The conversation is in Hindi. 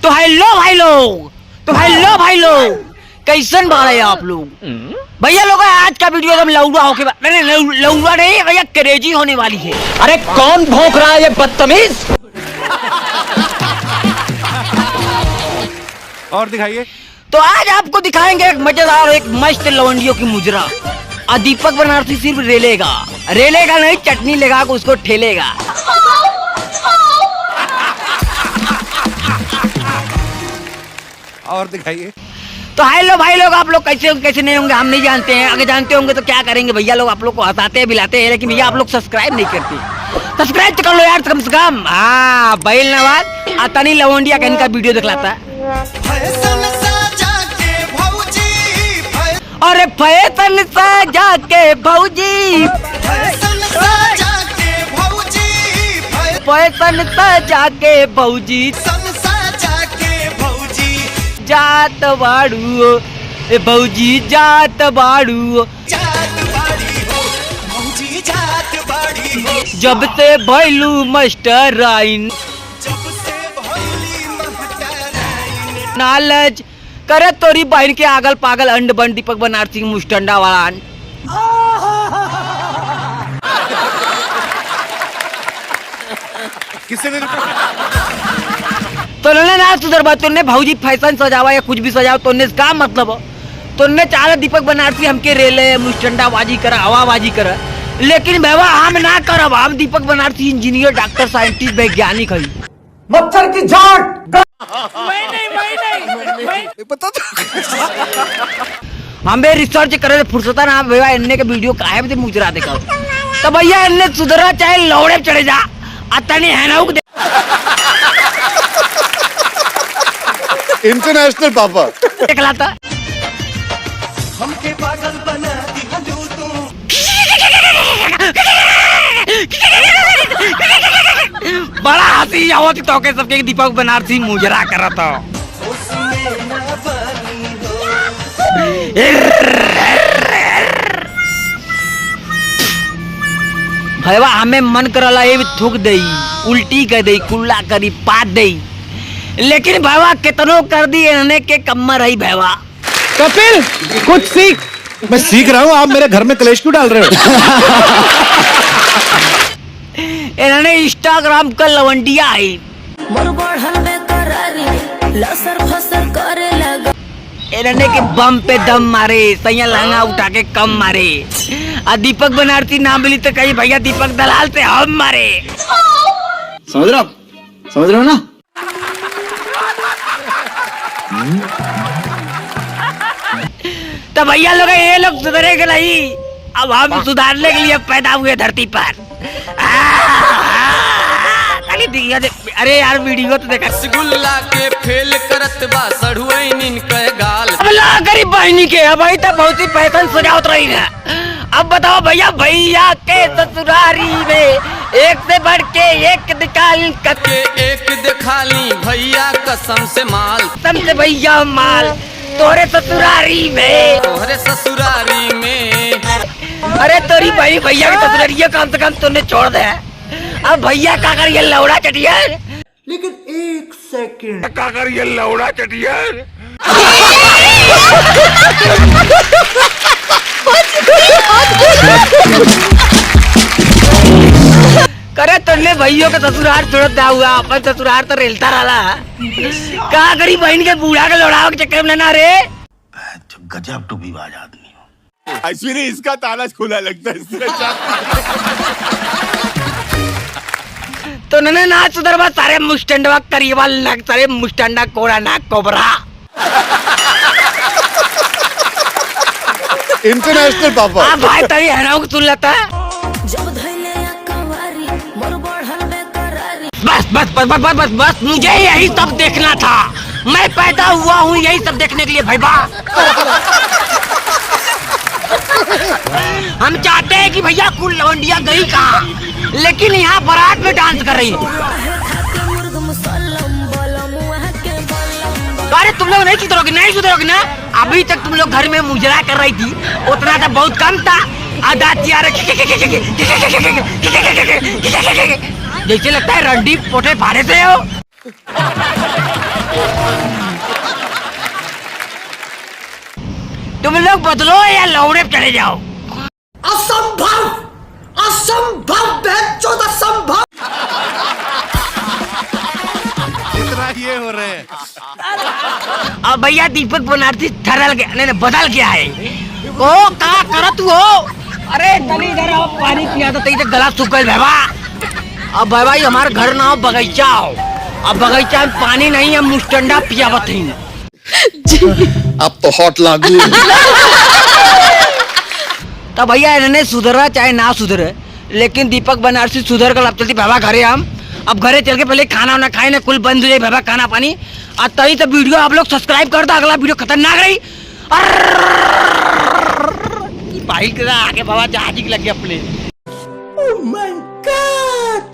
तो हेलो भाई लोग, कैसन बाड़े आप लोग। भैया लोग आज का वीडियो एकदम लौड़ा होके लौड़ा नहीं भैया, क्रेजी होने वाली है। अरे कौन भौंक रहा है ये बदतमीज। और दिखाइए। तो आज आपको दिखाएंगे एक मजेदार एक मस्त लवंडियों की मुजरा। और दीपक बनारसी सिर्फ रेलेगा नहीं, चटनी लगा के उसको ठेलेगा। और दिखाइए। तो हेलो भाई लोग, आप लोग कैसे नहीं होंगे हम नहीं जानते हैं। अगर जानते होंगे तो क्या करेंगे भैया लोग, आप लोग को हंसाते हैं बिलाते हैं, लेकिन भैया आप लोग सब्सक्राइब नहीं करते। सब्सक्राइब तो कर लो यार कम से कम। हाँ बैल नवाज अतनी लवंडिया का इनका वीडियो दिखलाता है। अरे फैशन सजा के भौजी, फैशन सजा के भौजी, जात बाड़ू ए भौजी, जात बाड़ू जब से भैलू मास्टर राइन, नालज करे तोरी बहन के आगल पागल अंड बन दीपक बनारसी मुस्टंडा वाला। किससे ने तो ना सुधरबा, तुमने भौजी फैशन सजावा या कुछ भी सजाओ, तुमने का मतलब तुमने चाहे दीपक बनारसी हमके रेले मुस्टंडा बाजी करा, हवाबाजी करा, लेकिन बाबा हम ना करब। हम दीपक बनारसी इंजीनियर, डॉक्टर, साइंटिस्ट, वैज्ञानिक है। मच्छर की झाट। पता तो हमें रिसर्च करे फुर्सत ना भैया, इन्ने के वीडियो काहे में मुजरा देखा। तो भैया इन्ने सुधरा चाहे लौड़े चढ़े जा अतनी है ना इंटरनेशनल पापा देखलाता। हमके पागल बना दिया तू। बड़ा हंसी आवत तो के सबके दीपक बनारसी मुजरा करत हो। भैया हमें मन करला ये थूक दई, उल्टी कर दई, कुल्ला करी, पात दई, लेकिन भैया कितनो कर दी इन्हें के कम्मर है भैया। कपिल कुछ सीख। मैं सीख रहा हूँ, आप मेरे घर में कलेश क्यों डाल रहे हो। इन्होंने इंस्टाग्राम का लवंडिया है। इन्होंने के बम पे दम मारे, सैया लहंगा उठा के कम मारे। और दीपक बनारसी नाम मिली तो कहीं भैया दीपक दलाल से हम मारे। समझ रहे हो ना। तो भैया लोग ये लोग सुधरेंगे नहीं, अब हम सुधारने के लिए पैदा हुए धरती पर। अरे यार वीडियो तो देखा। रसगुल्ला के फेल करत बा सड़ुआइन के गाल। अब ला गरीब बहनी के भाई तो बहुत ही फैशन सजावत रही है। अब बताओ भैया, भैया के ससुरारी में एक से बढ़ के एक दिखाली के एक दिखाली भैया कसम से माल। कसम से भैया माल तोरे ससुरारी में, तोहरे ससुरारी में। अरे तोरी भाई भैया के ससुरारिया कम से कम तूने छोड़ दे। अब भैया का कर ये लौड़ा चटियार, लेकिन एक सेकंड का कर ये लौड़ा चटियार। करे तुमने भैया के ससुरार छोड़ दिया हुआ, अपन ससुरार तो रेलता रहा। का करी बहन के बूढ़ा के लौड़ाओ के चक्कर में ना रे। गजब टूबीबाज आदमी हो। अश्विनी इसका ताला खुला लगता है इससे अच्छा। तो नने ना सुधरवा सारे मुस्टंडवा करीबा नाक, सारे मुस्टंडा कोड़ा नाक कोबरा। इंटरनेशनल पापा। आप भाई तभी है ना सुन लेता है। बस मुझे यही सब देखना था। मैं पैदा हुआ हूँ यही सब देखने के लिए भैया। हम चाहते हैं कि भैया कुल लवंडिया गई कहाँ, लेकिन यहाँ बारात में डांस कर रही है। अरे तुम लोग नहीं सुधरोगे ना। अभी तक तुम लोग घर में मुजरा कर रही थी, उतना तो बहुत कम था। जैसे लगता है रंडी पोटे फाड़े से हो। तुम लोग बदलो या लौड़े पे चले जाओ। असंभव, असंभव, बेचौद असंभव। इतना ये हो रहे हैं। अब भैया दीपक बनारसी ठहरल गया, नहीं बदल गया है। ओ का कर तू हो? अरे तनी इधर आओ, पानी पिया तो तेरे गला सूख गइल बाबा। अब भाई हमारे घर ना हो, बगीचा हो। अब बगीचा में पानी नहीं है, मुस्टंडा पियावत ही। अब तो हॉट लागू। तो भैया इन्हें सुधरा चाहे ना सुधरे, लेकिन दीपक बनारसी सुधर कर अब चलती बाबा घरे। हम अब घरे चल के पहले खाना वाना खाए ना, कुल बंद हो जाए बाबा खाना पानी। और तभी तो वीडियो आप लोग सब्सक्राइब कर दो, अगला वीडियो खतरनाक रही। भाई आगे बाबा जहाज लग गया अपने।